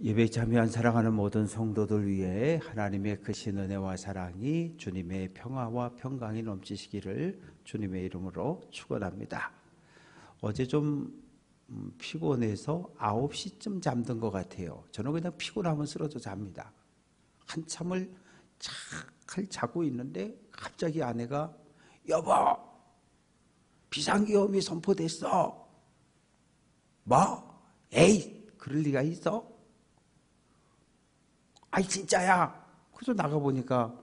예배에 참여한 사랑하는 모든 성도들 위해 하나님의 크신 은혜와 사랑이 주님의 평화와 평강이 넘치시기를 주님의 이름으로 축원합니다. 어제 좀 피곤해서 9시쯤 잠든 것 같아요. 저는 그냥 피곤하면 쓰러져 잡니다. 한참을 잘 자고 있는데 갑자기 아내가 여보, 비상계엄이 선포됐어. 뭐? 에이, 그럴 리가 있어? 아이 진짜야. 그래서 나가보니까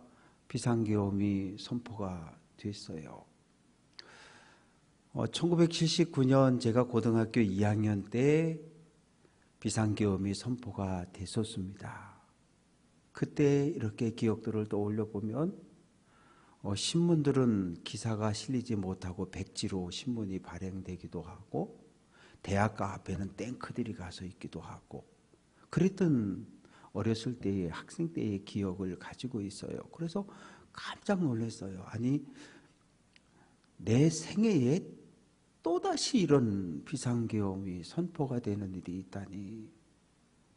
비상계엄이 선포가 됐어요. 1979년 제가 고등학교 2학년 때 비상계엄이 선포가 됐었습니다. 그때 이렇게 기억들을 떠올려 보면 신문들은 기사가 실리지 못하고 백지로 신문이 발행되기도 하고 대학가 앞에는 탱크들이 가서 있기도 하고 그랬던 어렸을 때의 학생 때의 기억을 가지고 있어요. 그래서 깜짝 놀랐어요. 아니 내 생애에 또다시 이런 비상계엄이 선포가 되는 일이 있다니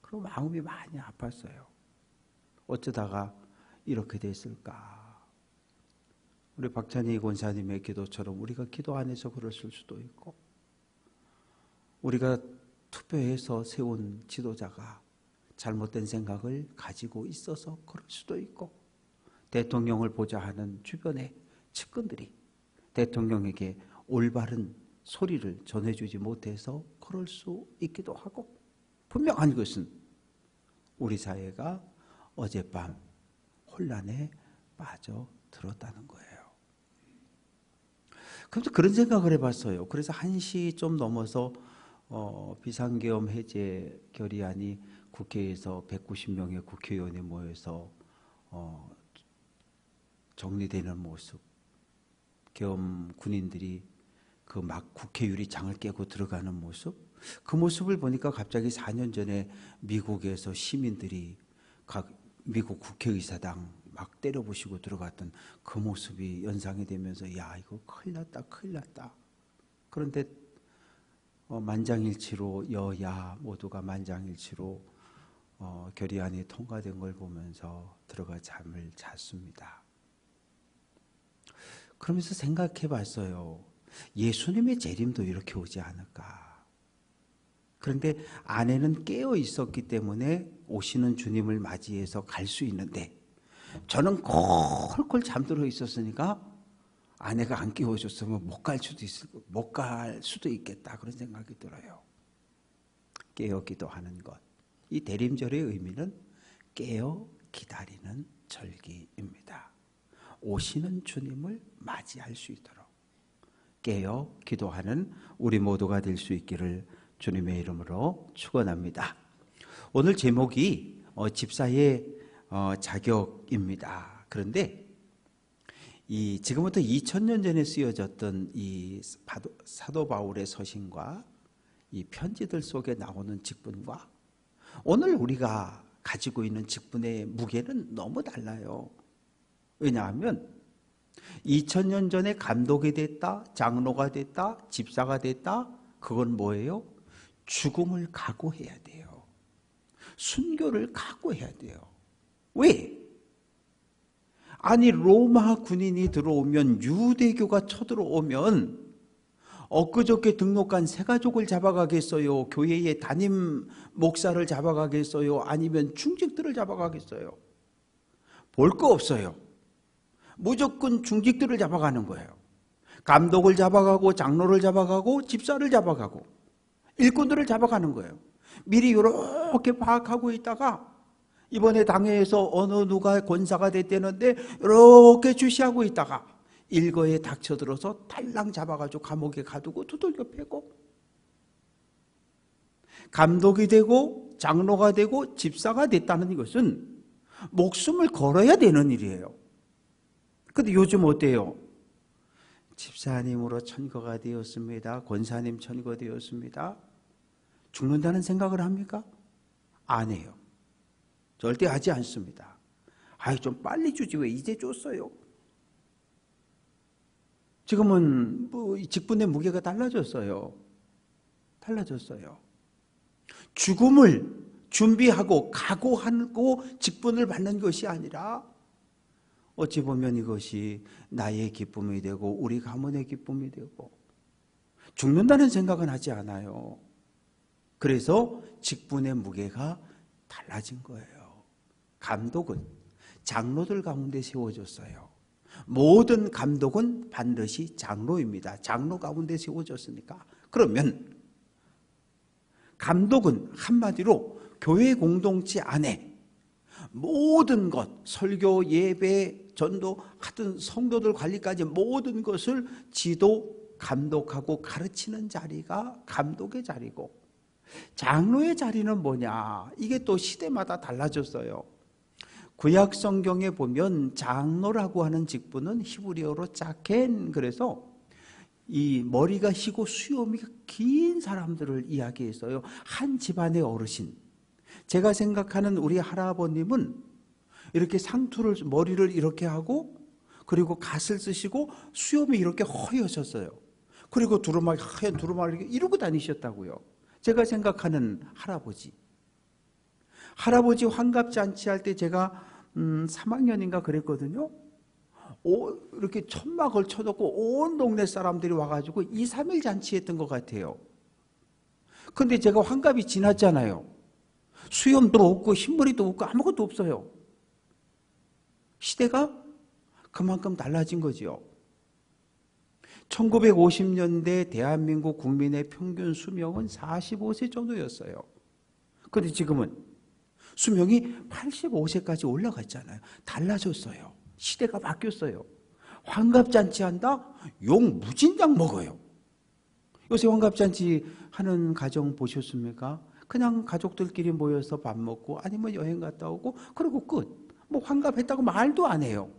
그럼 마음이 많이 아팠어요. 어쩌다가 이렇게 됐을까. 우리 박찬희 권사님의 기도처럼 우리가 기도 안 해서 그랬을 수도 있고 우리가 투표해서 세운 지도자가 잘못된 생각을 가지고 있어서 그럴 수도 있고 대통령을 보자 하는 주변의 측근들이 대통령에게 올바른 소리를 전해주지 못해서 그럴 수 있기도 하고 분명한 것은 우리 사회가 어젯밤 혼란에 빠져들었다는 거예요. 그래서 그런 생각을 해봤어요. 그래서 1시 좀 넘어서 비상계엄 해제 결의안이 국회에서 190명의 국회의원이 모여서 정리되는 모습, 계엄 군인들이 그 막 국회 유리창을 깨고 들어가는 모습, 그 모습을 보니까 갑자기 4년 전에 미국에서 시민들이 각 미국 국회의사당 막 때려부시고 들어갔던 그 모습이 연상이 되면서 야 이거 큰일 났다 큰일 났다. 그런데 만장일치로 여야 모두가 만장일치로 결의안이 통과된 걸 보면서 들어가 잠을 잤습니다. 그러면서 생각해 봤어요. 예수님의 재림도 이렇게 오지 않을까. 그런데 아내는 깨어 있었기 때문에 오시는 주님을 맞이해서 갈 수 있는데 저는 콜콜 잠들어 있었으니까 아내가 안 깨워줬으면 못 갈 수도 있겠다 그런 생각이 들어요. 깨어 기도하는 것. 이 대림절의 의미는 깨어 기다리는 절기입니다. 오시는 주님을 맞이할 수 있도록 깨어 기도하는 우리 모두가 될 수 있기를 주님의 이름으로 축원합니다. 오늘 제목이 집사의 자격입니다. 그런데 지금부터 2000년 전에 쓰여졌던 이 사도 바울의 서신과 이 편지들 속에 나오는 직분과 오늘 우리가 가지고 있는 직분의 무게는 너무 달라요. 왜냐하면 2000년 전에 감독이 됐다, 장로가 됐다, 집사가 됐다, 그건 뭐예요? 죽음을 각오해야 돼요. 순교를 각오해야 돼요. 왜? 아니 로마 군인이 들어오면 유대교가 쳐들어오면 엊그저께 등록한 새가족을 잡아가겠어요? 교회의 담임 목사를 잡아가겠어요? 아니면 중직들을 잡아가겠어요? 볼 거 없어요. 무조건 중직들을 잡아가는 거예요. 감독을 잡아가고 장로를 잡아가고 집사를 잡아가고 일꾼들을 잡아가는 거예요. 미리 이렇게 파악하고 있다가 이번에 당회에서 어느 누가 권사가 됐다는데 이렇게 주시하고 있다가 일거에 닥쳐들어서 탈랑 잡아가지고 감옥에 가두고 두들겨 패고 감독이 되고 장로가 되고 집사가 됐다는 것은 목숨을 걸어야 되는 일이에요. 근데 요즘 어때요? 집사님으로 천거가 되었습니다. 권사님 천거되었습니다. 죽는다는 생각을 합니까? 안 해요. 절대 하지 않습니다. 아이 좀 빨리 주지 왜 이제 줬어요? 지금은 직분의 무게가 달라졌어요. 달라졌어요. 죽음을 준비하고 각오하고 직분을 받는 것이 아니라 어찌 보면 이것이 나의 기쁨이 되고 우리 가문의 기쁨이 되고 죽는다는 생각은 하지 않아요. 그래서 직분의 무게가 달라진 거예요. 감독은 장로들 가운데 세워졌어요. 모든 감독은 반드시 장로입니다. 장로 가운데 세워졌으니까. 그러면 감독은 한마디로 교회 공동체 안에 모든 것, 설교, 예배, 전도, 하여튼 성도들 관리까지 모든 것을 지도, 감독하고 가르치는 자리가 감독의 자리고, 장로의 자리는 뭐냐? 이게 또 시대마다 달라졌어요. 구약 성경에 보면 장로라고 하는 직분은 히브리어로 짜켄, 그래서 이 머리가 희고 수염이 긴 사람들을 이야기했어요. 한 집안의 어르신. 제가 생각하는 우리 할아버님은 이렇게 상투를, 머리를 이렇게 하고, 그리고 갓을 쓰시고 수염이 이렇게 허여셨어요. 그리고 두루마기, 하얀 두루마기를 이러고 다니셨다고요. 제가 생각하는 할아버지 환갑잔치할 때 제가 3학년인가 그랬거든요. 이렇게 천막을 쳐놓고 온 동네 사람들이 와가지고 2, 3일 잔치했던 것 같아요. 근데 제가 환갑이 지났잖아요. 수염도 없고 흰머리도 없고 아무것도 없어요. 시대가 그만큼 달라진 거죠. 1950년대 대한민국 국민의 평균 수명은 45세 정도였어요. 그런데 지금은 수명이 85세까지 올라갔잖아요. 달라졌어요. 시대가 바뀌었어요. 환갑잔치 한다? 욕 무진장 먹어요. 요새 환갑잔치 하는 가정 보셨습니까? 그냥 가족들끼리 모여서 밥 먹고 아니면 여행 갔다 오고 그리고 끝. 뭐 환갑했다고 말도 안 해요.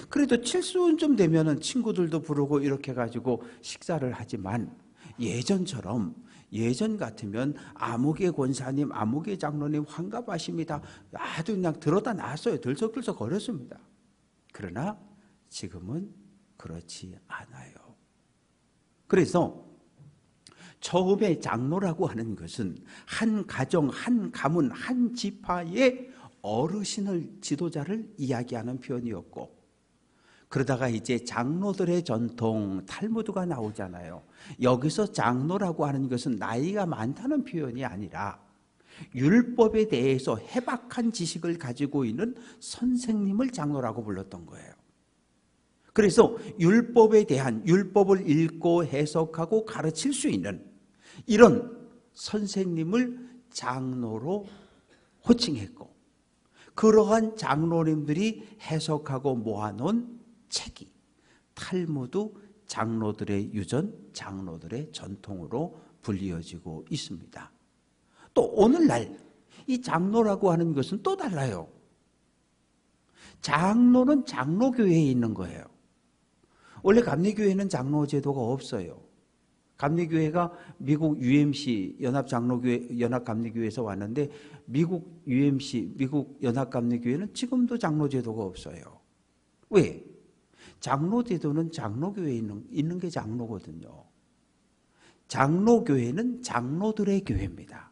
그래도 칠순쯤 되면은 친구들도 부르고 이렇게 해가지고 식사를 하지만 예전 같으면 아무개 권사님, 아무개 장로님 환갑하십니다. 아주 그냥 들어다 놨어요. 들썩들썩 거렸습니다. 그러나 지금은 그렇지 않아요. 그래서 처음에 장로라고 하는 것은 한 가정, 한 가문, 한 지파의 어르신을, 지도자를 이야기하는 표현이었고, 그러다가 이제 장로들의 전통 탈무드가 나오잖아요. 여기서 장로라고 하는 것은 나이가 많다는 표현이 아니라 율법에 대해서 해박한 지식을 가지고 있는 선생님을 장로라고 불렀던 거예요. 그래서 율법에 대한, 율법을 읽고 해석하고 가르칠 수 있는 이런 선생님을 장로로 호칭했고, 그러한 장로님들이 해석하고 모아놓은 책이 탈무드, 장로들의 유전, 장로들의 전통으로 불리어지고 있습니다. 또 오늘날 이 장로라고 하는 것은 또 달라요. 장로는 장로교회에 있는 거예요. 원래 감리교회는 장로 제도가 없어요. 감리교회가 미국 UMC 연합장로교회, 연합감리교회에서 왔는데 미국 UMC, 미국 연합감리교회는 지금도 장로 제도가 없어요. 왜? 장로 제도는 장로교회에 있는 게 장로거든요. 장로교회는 장로들의 교회입니다.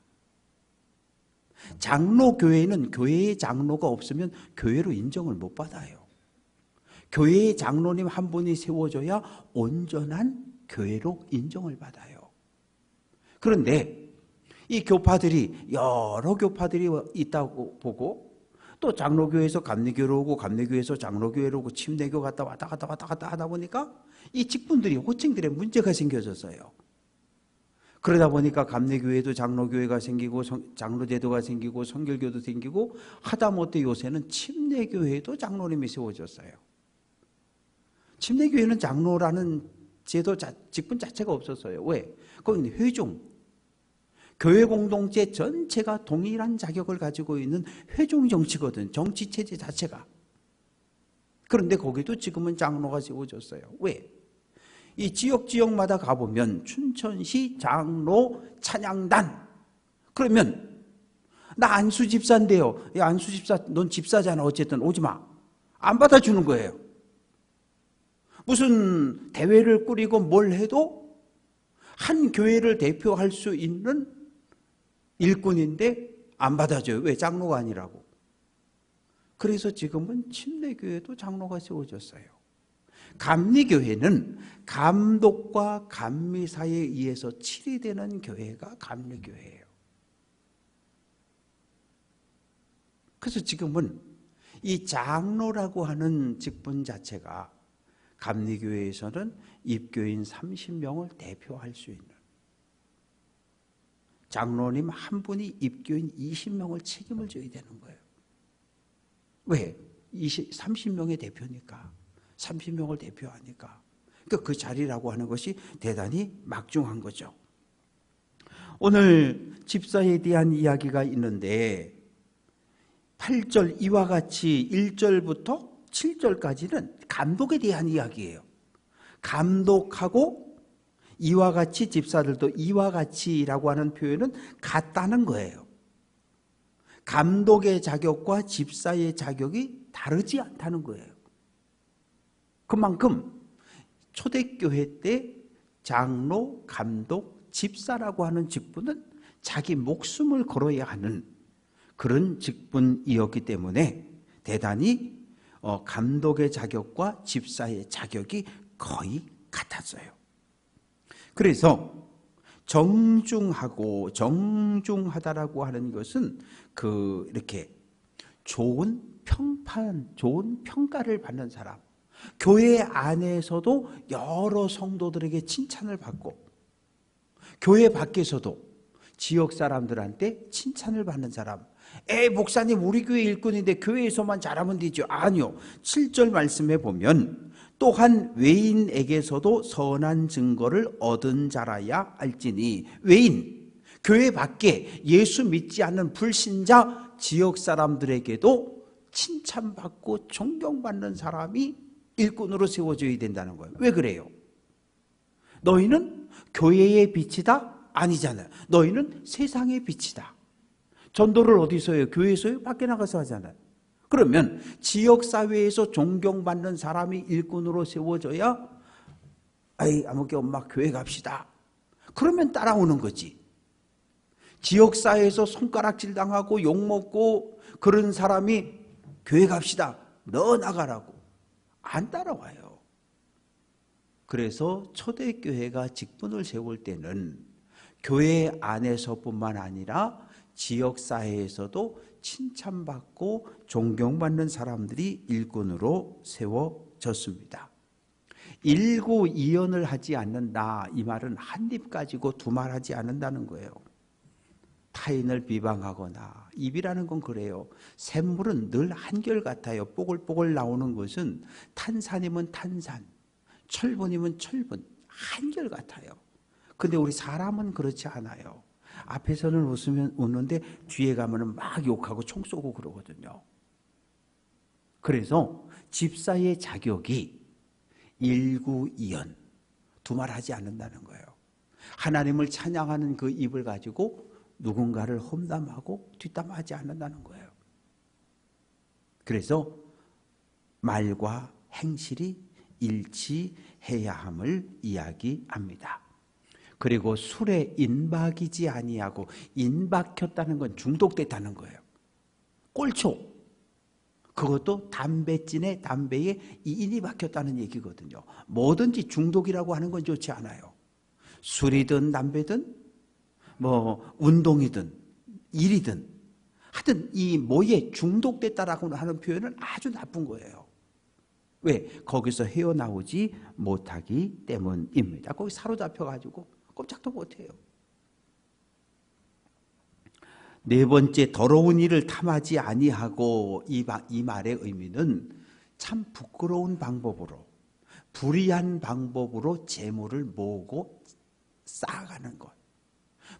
장로교회는 교회의 장로가 없으면 교회로 인정을 못 받아요. 교회의 장로님 한 분이 세워져야 온전한 교회로 인정을 받아요. 그런데 이 교파들이, 여러 교파들이 있다고 보고, 또 장로교회에서 감리교로 오고 감리교회에서 장로교회로 오고 침례교 갔다 왔다 갔다 하다 보니까 이 직분들이, 호칭들에 문제가 생겨졌어요. 그러다 보니까 감리교회도 장로교회가 생기고 장로제도가 생기고 성결교도 생기고, 하다못해 요새는 침례교회도 장로님이 세워졌어요. 침례교회는 장로라는 제도, 직분 자체가 없었어요. 왜? 거기는 회중, 교회 공동체 전체가 동일한 자격을 가지고 있는 회중 정치거든, 정치 체제 자체가. 그런데 거기도 지금은 장로가 세워졌어요. 왜? 이 지역마다 가보면 춘천시 장로 찬양단, 그러면 나 안수 집사인데요. 야, 안수 집사, 넌 집사잖아. 어쨌든 오지 마. 안 받아주는 거예요. 무슨 대회를 꾸리고 뭘 해도 한 교회를 대표할 수 있는 일꾼인데 안 받아줘요. 왜? 장로가 아니라고. 그래서 지금은 침례교회도 장로가 세워졌어요. 감리교회는 감독과 감리사에 의해서 치리되는 교회가 감리교회예요. 그래서 지금은 이 장로라고 하는 직분 자체가 감리교회에서는 입교인 30명을 대표할 수 있는, 장로님 한 분이 입교인 20명을 책임을 져야 되는 거예요. 왜? 30명의 대표니까. 30명을 대표하니까. 그러니까 그 자리라고 하는 것이 대단히 막중한 거죠. 오늘 집사에 대한 이야기가 있는데 8절 이와 같이 1절부터 7절까지는 감독에 대한 이야기예요. 감독하고 이와 같이, 집사들도 이와 같이라고 하는 표현은 같다는 거예요. 감독의 자격과 집사의 자격이 다르지 않다는 거예요. 그만큼 초대교회 때 장로, 감독, 집사라고 하는 직분은 자기 목숨을 걸어야 하는 그런 직분이었기 때문에 대단히 감독의 자격과 집사의 자격이 거의 같았어요. 그래서 정중하고 정중하다라고 하는 것은 이렇게 좋은 평판, 좋은 평가를 받는 사람, 교회 안에서도 여러 성도들에게 칭찬을 받고 교회 밖에서도 지역 사람들한테 칭찬을 받는 사람. 목사님 우리 교회 일꾼인데 교회에서만 잘하면 되죠. 아니요. 7절 말씀에 보면 또한 외인에게서도 선한 증거를 얻은 자라야 할지니, 외인, 교회 밖에 예수 믿지 않는 불신자 지역 사람들에게도 칭찬받고 존경받는 사람이 일꾼으로 세워져야 된다는 거예요. 왜 그래요? 너희는 교회의 빛이다? 아니잖아요. 너희는 세상의 빛이다. 전도를 어디서 해요? 교회에서요? 밖에 나가서 하잖아요. 그러면 지역사회에서 존경받는 사람이 일꾼으로 세워져야 아무개 엄마 교회 갑시다. 그러면 따라오는 거지. 지역사회에서 손가락질 당하고 욕먹고 그런 사람이 교회 갑시다. 너 나가라고. 안 따라와요. 그래서 초대교회가 직분을 세울 때는 교회 안에서뿐만 아니라 지역사회에서도 칭찬받고 존경받는 사람들이 일꾼으로 세워졌습니다. 일구이연을 하지 않는다. 이 말은 한 입 가지고 두 말 하지 않는다는 거예요. 타인을 비방하거나, 입이라는 건 그래요. 샘물은 늘 한결같아요. 뽀글뽀글 나오는 것은 탄산이면 탄산, 철분이면 철분, 한결같아요. 근데 우리 사람은 그렇지 않아요. 앞에서는 웃는데 뒤에 가면은 막 욕하고 총 쏘고 그러거든요. 그래서 집사의 자격이 일구이연, 두 말 하지 않는다는 거예요. 하나님을 찬양하는 그 입을 가지고 누군가를 험담하고 뒷담하지 않는다는 거예요. 그래서 말과 행실이 일치해야 함을 이야기합니다. 그리고 술에 인박이지 아니하고, 인박혔다는 건 중독됐다는 거예요. 꼴초, 그것도 담배찐에 담배에 인이 박혔다는 얘기거든요. 뭐든지 중독이라고 하는 건 좋지 않아요. 술이든 담배든 운동이든 일이든 하여튼 이 뭐에 중독됐다라고 하는 표현은 아주 나쁜 거예요. 왜? 거기서 헤어나오지 못하기 때문입니다. 거기 사로잡혀가지고 꼼짝도 못해요. 네 번째, 더러운 일을 탐하지 아니하고, 이 말의 의미는 참 부끄러운 방법으로, 불의한 방법으로 재물을 모으고 쌓아가는 것.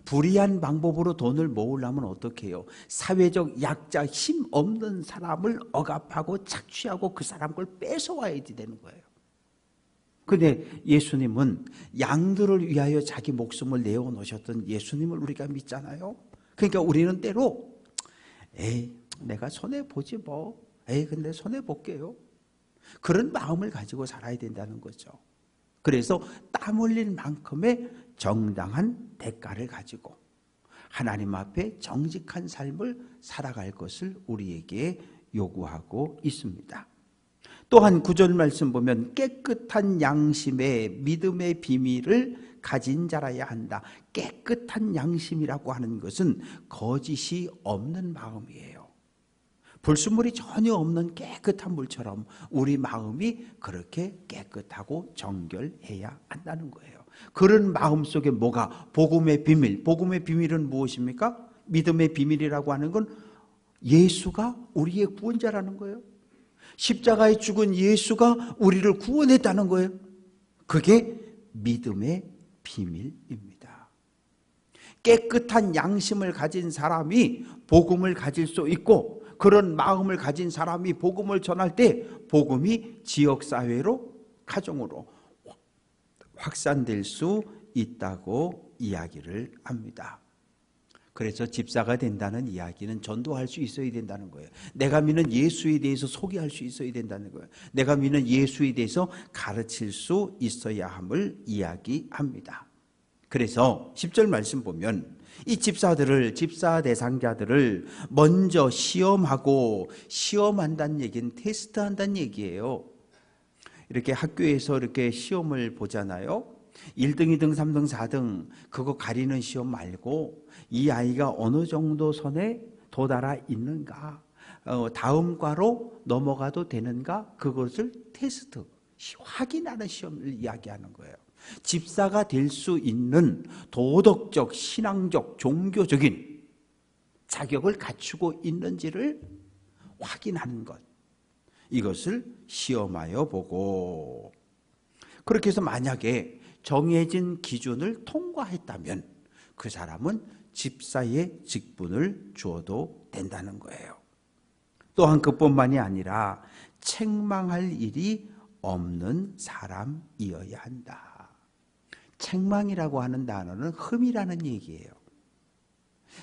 불의한 방법으로 돈을 모으려면 어떻게 해요? 사회적 약자, 힘 없는 사람을 억압하고 착취하고 그 사람 걸 뺏어와야 되는 거예요. 근데 예수님은 양들을 위하여 자기 목숨을 내어놓으셨던 예수님을 우리가 믿잖아요. 그러니까 우리는 때로 내가 손해보지 뭐. 근데 손해볼게요. 그런 마음을 가지고 살아야 된다는 거죠. 그래서 땀 흘린 만큼의 정당한 대가를 가지고 하나님 앞에 정직한 삶을 살아갈 것을 우리에게 요구하고 있습니다. 또한 9절 말씀 보면 깨끗한 양심의 믿음의 비밀을 가진 자라야 한다. 깨끗한 양심이라고 하는 것은 거짓이 없는 마음이에요. 불순물이 전혀 없는 깨끗한 물처럼 우리 마음이 그렇게 깨끗하고 정결해야 한다는 거예요. 그런 마음 속에 뭐가? 복음의 비밀. 복음의 비밀은 무엇입니까? 믿음의 비밀이라고 하는 건 예수가 우리의 구원자라는 거예요. 십자가에 죽은 예수가 우리를 구원했다는 거예요. 그게 믿음의 비밀입니다. 깨끗한 양심을 가진 사람이 복음을 가질 수 있고, 그런 마음을 가진 사람이 복음을 전할 때 복음이 지역사회로, 가정으로 확산될 수 있다고 이야기를 합니다. 그래서 집사가 된다는 이야기는 전도할 수 있어야 된다는 거예요. 내가 믿는 예수에 대해서 소개할 수 있어야 된다는 거예요. 내가 믿는 예수에 대해서 가르칠 수 있어야 함을 이야기합니다. 그래서 10절 말씀 보면 이 집사들을, 집사 대상자들을 먼저 시험하고, 시험한다는 얘기는 테스트한다는 얘기예요. 이렇게 학교에서 이렇게 시험을 보잖아요. 1등, 2등, 3등, 4등 그거 가리는 시험 말고 이 아이가 어느 정도 선에 도달해 있는가, 다음 과로 넘어가도 되는가, 그것을 테스트, 확인하는 시험을 이야기하는 거예요. 집사가 될 수 있는 도덕적, 신앙적, 종교적인 자격을 갖추고 있는지를 확인하는 것, 이것을 시험하여 보고, 그렇게 해서 만약에 정해진 기준을 통과했다면 그 사람은 집사의 직분을 주어도 된다는 거예요. 또한 그뿐만이 아니라 책망할 일이 없는 사람이어야 한다. 책망이라고 하는 단어는 흠이라는 얘기예요.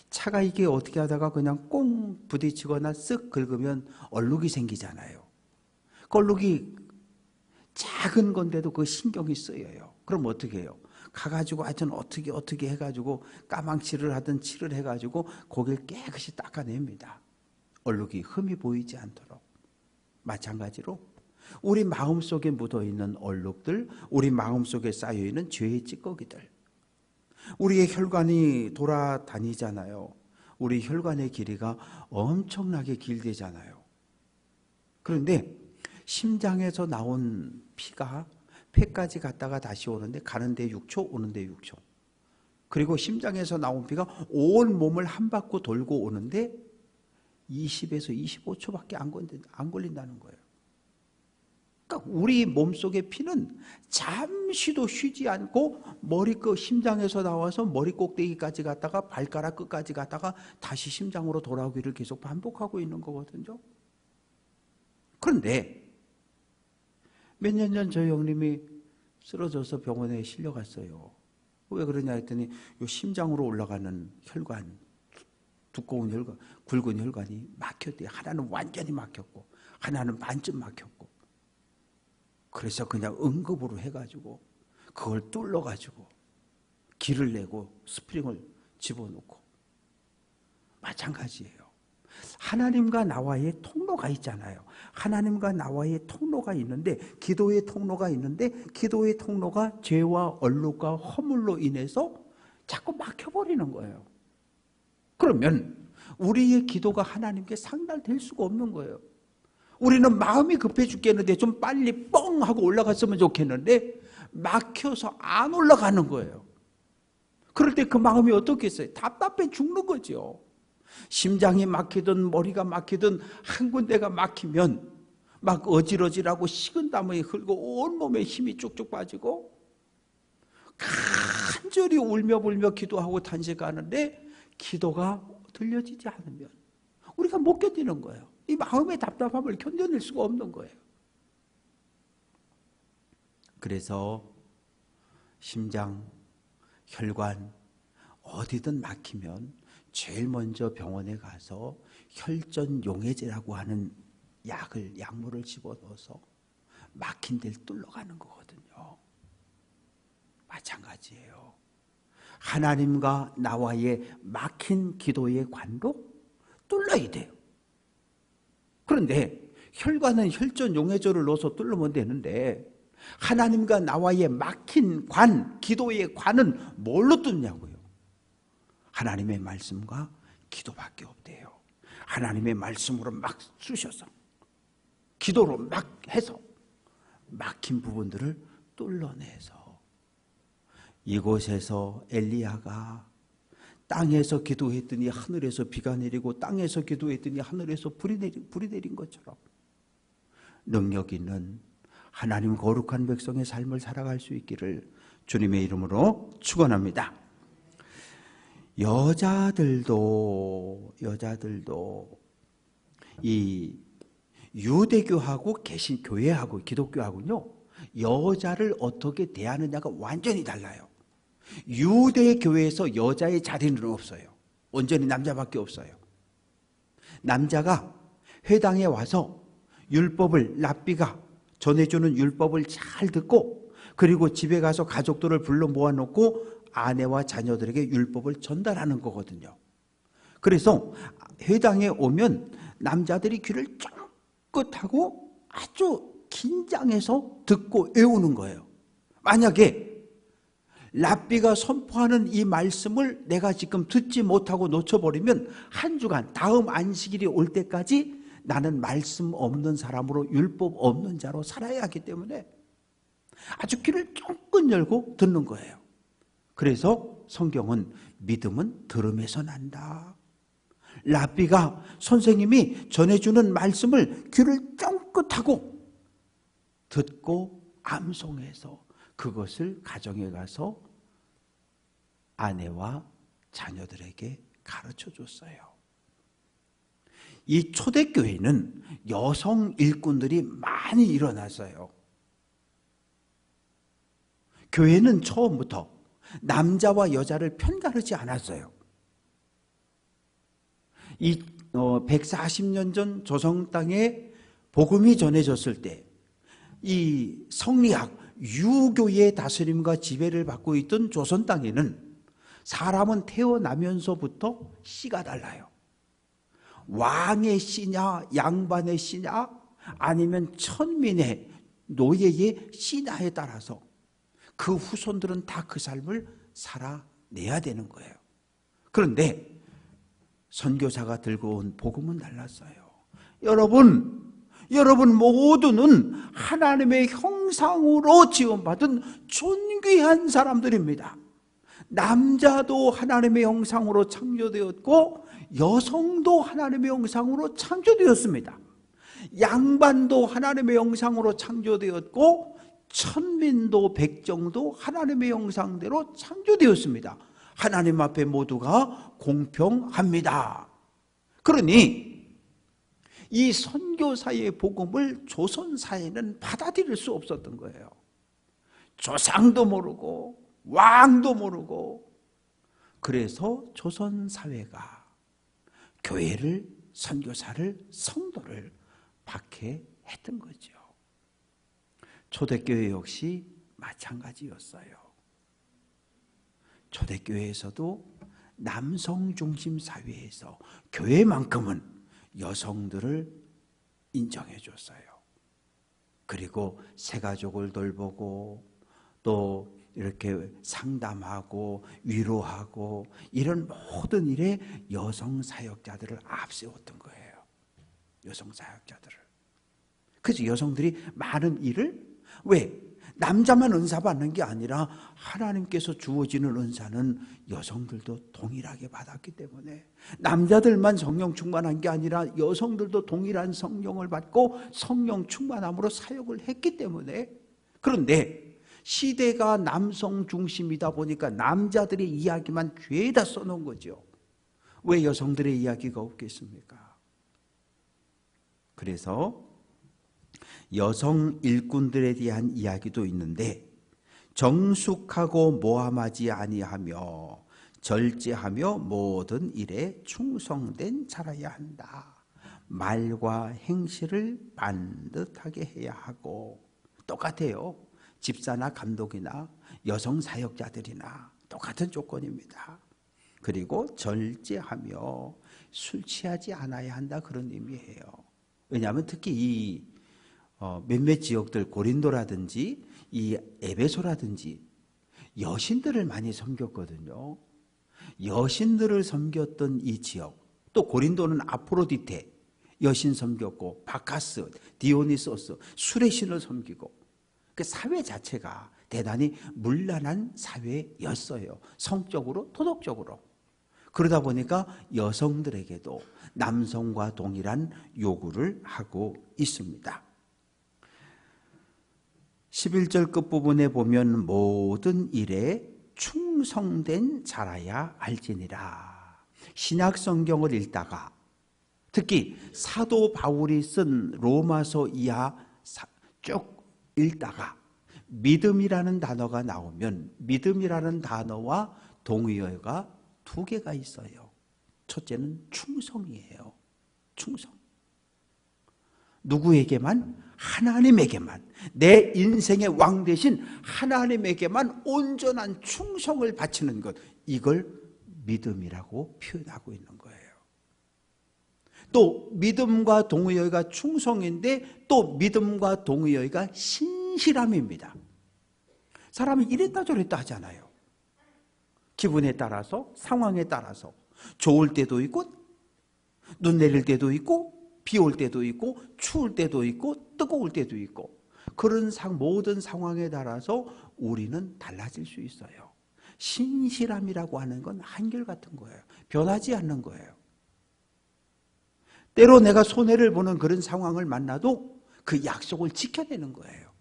차가 이게 어떻게 하다가 그냥 꽁 부딪히거나 쓱 긁으면 얼룩이 생기잖아요. 그 얼룩이 작은 건데도 그 신경이 쓰여요. 그럼 어떻게 해요? 가가지고 하여튼 어떻게 해가지고 까망칠을 하든 칠을 해가지고 고기를 깨끗이 닦아냅니다. 얼룩이, 흠이 보이지 않도록. 마찬가지로 우리 마음속에 묻어있는 얼룩들, 우리 마음속에 쌓여있는 죄의 찌꺼기들, 우리의 혈관이 돌아다니잖아요. 우리 혈관의 길이가 엄청나게 길대잖아요. 그런데 심장에서 나온 피가 폐까지 갔다가 다시 오는데, 가는데 6초, 오는데 6초. 그리고 심장에서 나온 피가 온 몸을 한 바퀴 돌고 오는데 20에서 25초밖에 안 걸린다는 거예요. 그러니까 우리 몸속의 피는 잠시도 쉬지 않고 심장에서 나와서 머리 꼭대기까지 갔다가 발가락 끝까지 갔다가 다시 심장으로 돌아오기를 계속 반복하고 있는 거거든요. 그런데 몇 년 전 저희 형님이 쓰러져서 병원에 실려갔어요. 왜 그러냐 했더니 요 심장으로 올라가는 혈관, 두꺼운 혈관, 굵은 혈관이 막혔대요. 하나는 완전히 막혔고 하나는 반쯤 막혔고, 그래서 그냥 응급으로 해가지고 그걸 뚫러가지고 기를 내고 스프링을 집어넣고. 마찬가지예요. 하나님과 나와의 통로가 있잖아요. 하나님과 나와의 통로가 있는데, 기도의 통로가 있는데, 기도의 통로가 죄와 얼룩과 허물로 인해서 자꾸 막혀버리는 거예요. 그러면 우리의 기도가 하나님께 상달될 수가 없는 거예요. 우리는 마음이 급해 죽겠는데 좀 빨리 뻥 하고 올라갔으면 좋겠는데 막혀서 안 올라가는 거예요. 그럴 때 그 마음이 어떻겠어요? 답답해 죽는 거죠. 심장이 막히든 머리가 막히든 한 군데가 막히면 막 어질어질하고 식은땀이 흘고 온몸에 힘이 쭉쭉 빠지고 간절히 울며불며 기도하고 탄식하는데 기도가 들려지지 않으면 우리가 못 견디는 거예요. 이 마음의 답답함을 견뎌낼 수가 없는 거예요. 그래서 심장, 혈관 어디든 막히면 제일 먼저 병원에 가서 혈전용해제라고 하는 약물을 집어넣어서 막힌 데를 뚫러가는 거거든요. 마찬가지예요. 하나님과 나와의 막힌 기도의 관도 뚫어야 돼요. 그런데 혈관은 혈전 용해조를 넣어서 뚫으면 되는데 하나님과 나와의 막힌 관, 기도의 관은 뭘로 뚫냐고요? 하나님의 말씀과 기도밖에 없대요. 하나님의 말씀으로 막 쑤셔서 기도로 막 해서 막힌 부분들을 뚫어내서 이곳에서 엘리야가 땅에서 기도했더니 하늘에서 비가 내리고 땅에서 기도했더니 하늘에서 불이 내린 것처럼 능력 있는 하나님 거룩한 백성의 삶을 살아갈 수 있기를 주님의 이름으로 축원합니다. 여자들도 이 유대교하고 개신교회하고 기독교하고는요, 여자를 어떻게 대하느냐가 완전히 달라요. 유대교회에서 여자의 자리는 없어요. 온전히 남자밖에 없어요. 남자가 회당에 와서 율법을, 랍비가 전해주는 율법을 잘 듣고, 그리고 집에 가서 가족들을 불러 모아놓고 아내와 자녀들에게 율법을 전달하는 거거든요. 그래서 회당에 오면 남자들이 귀를 쫑긋하고 아주 긴장해서 듣고 외우는 거예요. 만약에 랍비가 선포하는 이 말씀을 내가 지금 듣지 못하고 놓쳐버리면 한 주간, 다음 안식일이 올 때까지 나는 말씀 없는 사람으로, 율법 없는 자로 살아야 하기 때문에 아주 귀를 쫑긋 열고 듣는 거예요. 그래서 성경은 믿음은 들음에서 난다. 랍비가, 선생님이 전해주는 말씀을 귀를 쫑긋하고 듣고 암송해서 그것을 가정에 가서 아내와 자녀들에게 가르쳐 줬어요. 이 초대교회는 여성 일꾼들이 많이 일어났어요. 교회는 처음부터 남자와 여자를 편가르지 않았어요. 이 140년 전 조선 땅에 복음이 전해졌을 때 이 성리학, 유교의 다스림과 지배를 받고 있던 조선 땅에는 사람은 태어나면서부터 씨가 달라요. 왕의 씨냐, 양반의 씨냐, 아니면 천민의 노예의 씨냐에 따라서 그 후손들은 다 그 삶을 살아내야 되는 거예요. 그런데 선교사가 들고 온 복음은 달랐어요. 여러분 모두는 하나님의 형상으로 지원받은 존귀한 사람들입니다. 남자도 하나님의 형상으로 창조되었고 여성도 하나님의 형상으로 창조되었습니다. 양반도 하나님의 형상으로 창조되었고 천민도 백정도 하나님의 형상대로 창조되었습니다. 하나님 앞에 모두가 공평합니다. 그러니 이 선교사의 복음을 조선사회는 받아들일 수 없었던 거예요. 조상도 모르고 왕도 모르고. 그래서 조선사회가 교회를, 선교사를, 성도를 박해했던 거죠. 초대교회 역시 마찬가지였어요. 초대교회에서도 남성 중심 사회에서 교회만큼은 여성들을 인정해 줬어요. 그리고 새가족을 돌보고 또 이렇게 상담하고 위로하고 이런 모든 일에 여성 사역자들을 앞세웠던 거예요. 여성 사역자들을. 그래서 여성들이 많은 일을, 왜? 남자만 은사 받는 게 아니라 하나님께서 주어지는 은사는 여성들도 동일하게 받았기 때문에, 남자들만 성령 충만한 게 아니라 여성들도 동일한 성령을 받고 성령 충만함으로 사역을 했기 때문에. 그런데 시대가 남성 중심이다 보니까 남자들의 이야기만 죄다 써놓은 거죠. 왜 여성들의 이야기가 없겠습니까? 그래서 여성 일꾼들에 대한 이야기도 있는데, 정숙하고 모함하지 아니하며 절제하며 모든 일에 충성된 자라야 한다. 말과 행실을 반듯하게 해야 하고. 똑같아요. 집사나 감독이나 여성 사역자들이나 똑같은 조건입니다. 그리고 절제하며 술 취하지 않아야 한다, 그런 의미예요. 왜냐하면 특히 이 몇몇 지역들, 고린도라든지 이 에베소라든지 여신들을 많이 섬겼거든요. 여신들을 섬겼던 이 지역, 또 고린도는 아프로디테 여신 섬겼고, 바카스, 디오니소스 술의 신을 섬기고, 그 사회 자체가 대단히 문란한 사회였어요. 성적으로, 도덕적으로. 그러다 보니까 여성들에게도 남성과 동일한 요구를 하고 있습니다. 11절 끝부분에 보면 모든 일에 충성된 자라야 할지니라. 신약 성경을 읽다가 특히 사도 바울이 쓴 로마서 이하 쭉 읽다가 믿음이라는 단어가 나오면 믿음이라는 단어와 동의어가 두 개가 있어요. 첫째는 충성이에요. 충성. 누구에게만? 하나님에게만, 내 인생의 왕 대신 하나님에게만 온전한 충성을 바치는 것, 이걸 믿음이라고 표현하고 있는 거예요. 또 믿음과 동의어가 충성인데 또 믿음과 동의어가 신실함입니다. 사람이 이랬다 저랬다 하잖아요. 기분에 따라서, 상황에 따라서 좋을 때도 있고 눈 내릴 때도 있고 비 올 때도 있고 추울 때도 있고 뜨거울 때도 있고, 그런 모든 상황에 따라서 우리는 달라질 수 있어요. 신실함이라고 하는 건 한결같은 거예요. 변하지 않는 거예요. 때로 내가 손해를 보는 그런 상황을 만나도 그 약속을 지켜내는 거예요.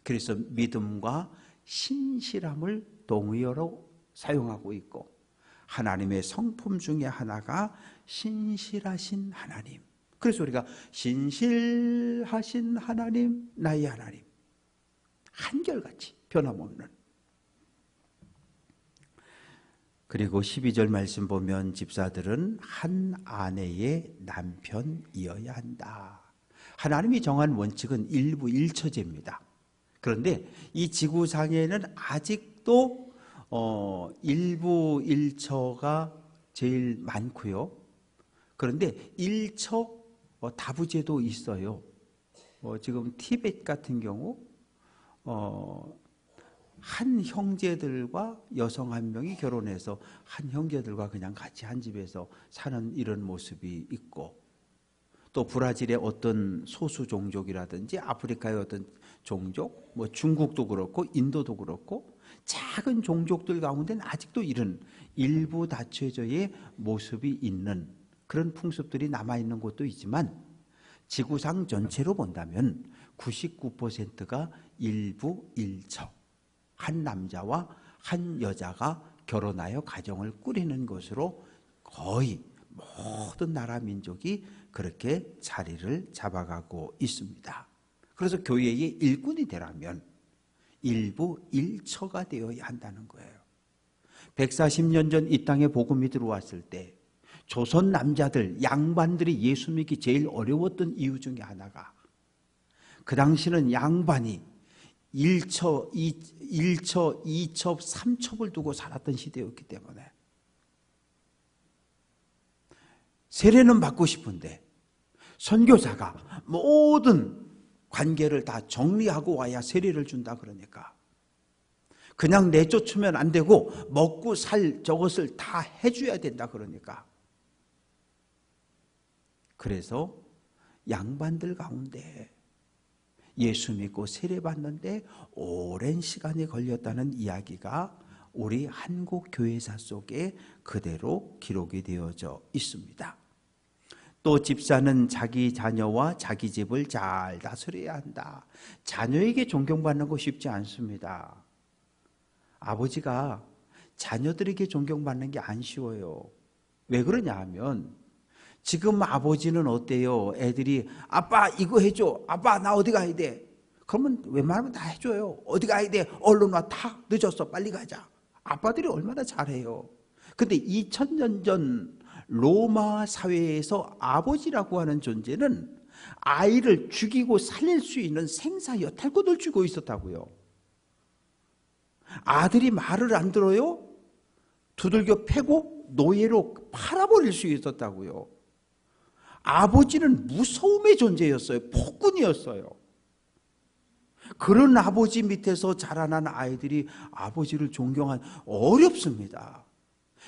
그래서 믿음과 신실함을 동의어로 사용하고 있고, 하나님의 성품 중에 하나가 신실하신 하나님. 그래서 우리가 신실하신 하나님, 나의 하나님, 한결같이 변함없는. 그리고 12절 말씀 보면 집사들은 한 아내의 남편이어야 한다. 하나님이 정한 원칙은 일부 일처제입니다. 그런데 이 지구상에는 아직도 일부 일처가 제일 많고요. 그런데 일처 다부제도 있어요. 지금 티베트 같은 경우 한 형제들과 여성 한 명이 결혼해서 한 형제들과 그냥 같이 한 집에서 사는 이런 모습이 있고, 또 브라질의 어떤 소수 종족이라든지 아프리카의 어떤 종족, 중국도 그렇고 인도도 그렇고 작은 종족들 가운데는 아직도 이런 일부 다처제의 모습이 있는 그런 풍습들이 남아있는 곳도 있지만, 지구상 전체로 본다면 99%가 일부 일처, 한 남자와 한 여자가 결혼하여 가정을 꾸리는 것으로 거의 모든 나라 민족이 그렇게 자리를 잡아가고 있습니다. 그래서 교회의 일꾼이 되려면 일부 일처가 되어야 한다는 거예요. 140년 전 이 땅에 복음이 들어왔을 때 조선 남자들, 양반들이 예수 믿기 제일 어려웠던 이유 중에 하나가, 그 당시는 양반이 1처, 2첩, 3첩을 두고 살았던 시대였기 때문에 세례는 받고 싶은데 선교사가 모든 관계를 다 정리하고 와야 세례를 준다 그러니까 그냥 내쫓으면 안 되고 먹고 살 저것을 다 해줘야 된다 그러니까, 그래서 양반들 가운데 예수 믿고 세례받는데 오랜 시간이 걸렸다는 이야기가 우리 한국 교회사 속에 그대로 기록이 되어져 있습니다. 또 집사는 자기 자녀와 자기 집을 잘 다스려야 한다. 자녀에게 존경받는 거 쉽지 않습니다. 아버지가 자녀들에게 존경받는 게 안 쉬워요. 왜 그러냐 하면 지금 아버지는 어때요? 애들이 아빠 이거 해줘, 아빠 나 어디 가야 돼? 그러면 웬만하면 다 해줘요. 어디 가야 돼? 얼른 와, 다 늦었어, 빨리 가자. 아빠들이 얼마나 잘해요. 근데 2000년 전 로마 사회에서 아버지라고 하는 존재는 아이를 죽이고 살릴 수 있는 생사 여탈권을 쥐고 있었다고요. 아들이 말을 안 들어요? 두들겨 패고 노예로 팔아버릴 수 있었다고요. 아버지는 무서움의 존재였어요. 폭군이었어요. 그런 아버지 밑에서 자라난 아이들이 아버지를 존경한 어렵습니다.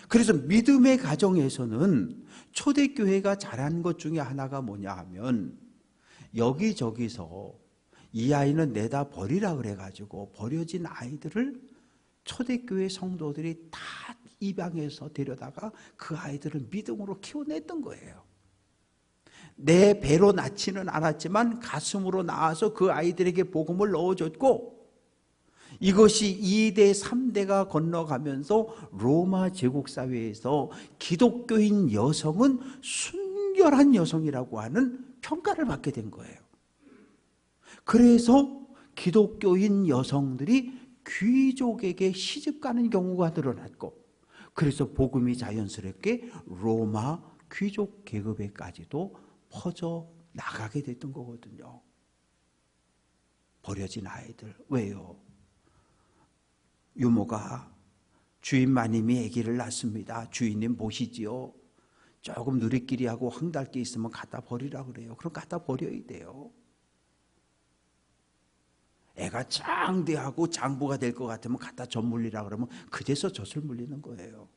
그래서 믿음의 가정에서는 초대교회가 잘한 것 중에 하나가 뭐냐 하면 여기저기서 이 아이는 내다 버리라 그래가지고 버려진 아이들을 초대교회 성도들이 다 입양해서 데려다가 그 아이들을 믿음으로 키워냈던 거예요. 내 배로 낳지는 않았지만 가슴으로 낳아서 그 아이들에게 복음을 넣어줬고, 이것이 2대 3대가 건너가면서 로마 제국 사회에서 기독교인 여성은 순결한 여성이라고 하는 평가를 받게 된 거예요. 그래서 기독교인 여성들이 귀족에게 시집가는 경우가 늘어났고, 그래서 복음이 자연스럽게 로마 귀족 계급에까지도 퍼져 나가게 됐던 거거든요. 버려진 아이들. 왜요? 유모가 주인 마님이 아기를 낳습니다. 주인님 보시지요. 조금 누리끼리하고 황달기 있으면 갖다 버리라 그래요. 그럼 갖다 버려야 돼요. 애가 장대하고 장부가 될 것 같으면 갖다 젖 물리라 그러면 그제서 젖을 물리는 거예요.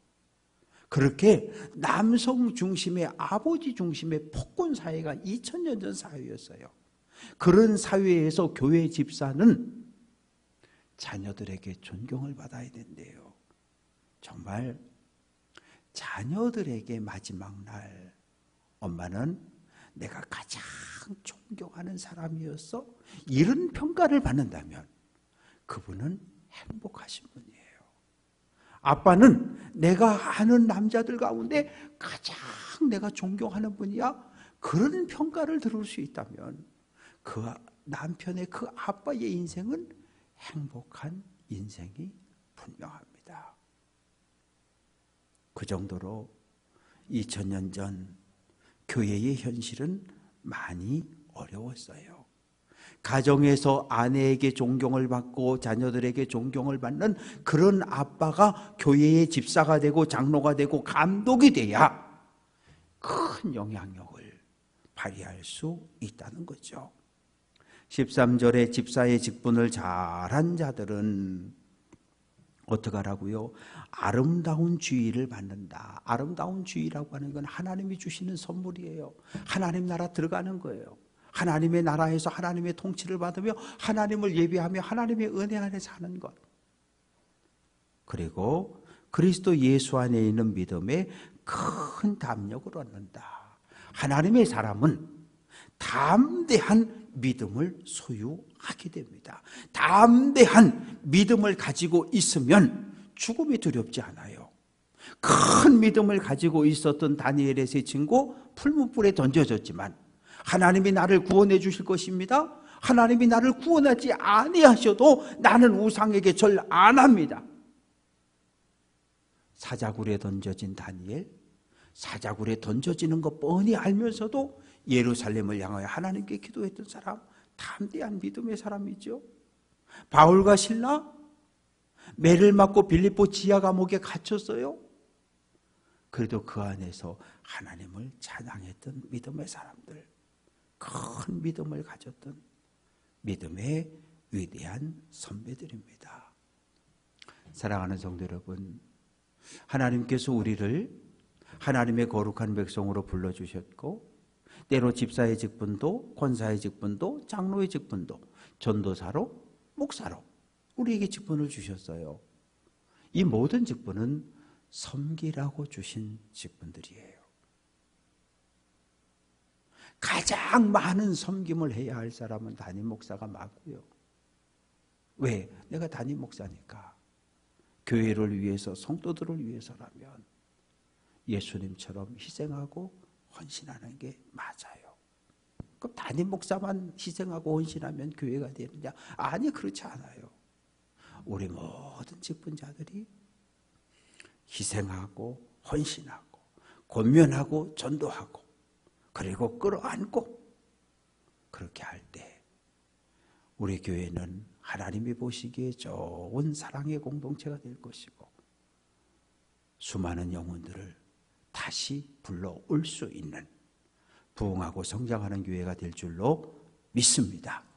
그렇게 남성 중심의, 아버지 중심의 폭군 사회가 2000년 전 사회였어요. 그런 사회에서 교회 집사는 자녀들에게 존경을 받아야 된대요. 정말 자녀들에게 마지막 날 엄마는 내가 가장 존경하는 사람이었어, 이런 평가를 받는다면 그분은 행복하신 분이에요. 아빠는 내가 아는 남자들 가운데 가장 내가 존경하는 분이야, 그런 평가를 들을 수 있다면 그 남편의, 그 아빠의 인생은 행복한 인생이 분명합니다. 그 정도로 2000년 전 교회의 현실은 많이 어려웠어요. 가정에서 아내에게 존경을 받고 자녀들에게 존경을 받는 그런 아빠가 교회의 집사가 되고 장로가 되고 감독이 돼야 큰 영향력을 발휘할 수 있다는 거죠. 13절에 집사의 직분을 잘한 자들은 어떻게 하라고요? 아름다운 주의를 받는다. 아름다운 주의라고 하는 건 하나님이 주시는 선물이에요. 하나님 나라 들어가는 거예요. 하나님의 나라에서 하나님의 통치를 받으며 하나님을 예배하며 하나님의 은혜 안에 사는 것. 그리고 그리스도 예수 안에 있는 믿음에 큰 담력을 얻는다. 하나님의 사람은 담대한 믿음을 소유하게 됩니다. 담대한 믿음을 가지고 있으면 죽음이 두렵지 않아요. 큰 믿음을 가지고 있었던 다니엘의 세 친구 풀무불에 던져졌지만 하나님이 나를 구원해 주실 것입니다. 하나님이 나를 구원하지 아니하셔도 나는 우상에게 절 안 합니다. 사자굴에 던져진 다니엘, 사자굴에 던져지는 것 뻔히 알면서도 예루살렘을 향하여 하나님께 기도했던 사람, 담대한 믿음의 사람이죠. 바울과 실라, 매를 맞고 빌립보 지하 감옥에 갇혔어요. 그래도 그 안에서 하나님을 찬양했던 믿음의 사람들, 큰 믿음을 가졌던 믿음의 위대한 선배들입니다. 사랑하는 성도 여러분, 하나님께서 우리를 하나님의 거룩한 백성으로 불러주셨고, 때로 집사의 직분도, 권사의 직분도, 장로의 직분도, 전도사로, 목사로 우리에게 직분을 주셨어요. 이 모든 직분은 섬기라고 주신 직분들이에요. 가장 많은 섬김을 해야 할 사람은 담임 목사가 맞고요. 왜? 내가 담임 목사니까. 교회를 위해서, 성도들을 위해서라면 예수님처럼 희생하고 헌신하는 게 맞아요. 그럼 담임 목사만 희생하고 헌신하면 교회가 되느냐? 아니, 그렇지 않아요. 우리 모든 직분자들이 희생하고 헌신하고 권면하고 전도하고 그리고 끌어안고 그렇게 할 때 우리 교회는 하나님이 보시기에 좋은 사랑의 공동체가 될 것이고 수많은 영혼들을 다시 불러올 수 있는 부흥하고 성장하는 교회가 될 줄로 믿습니다.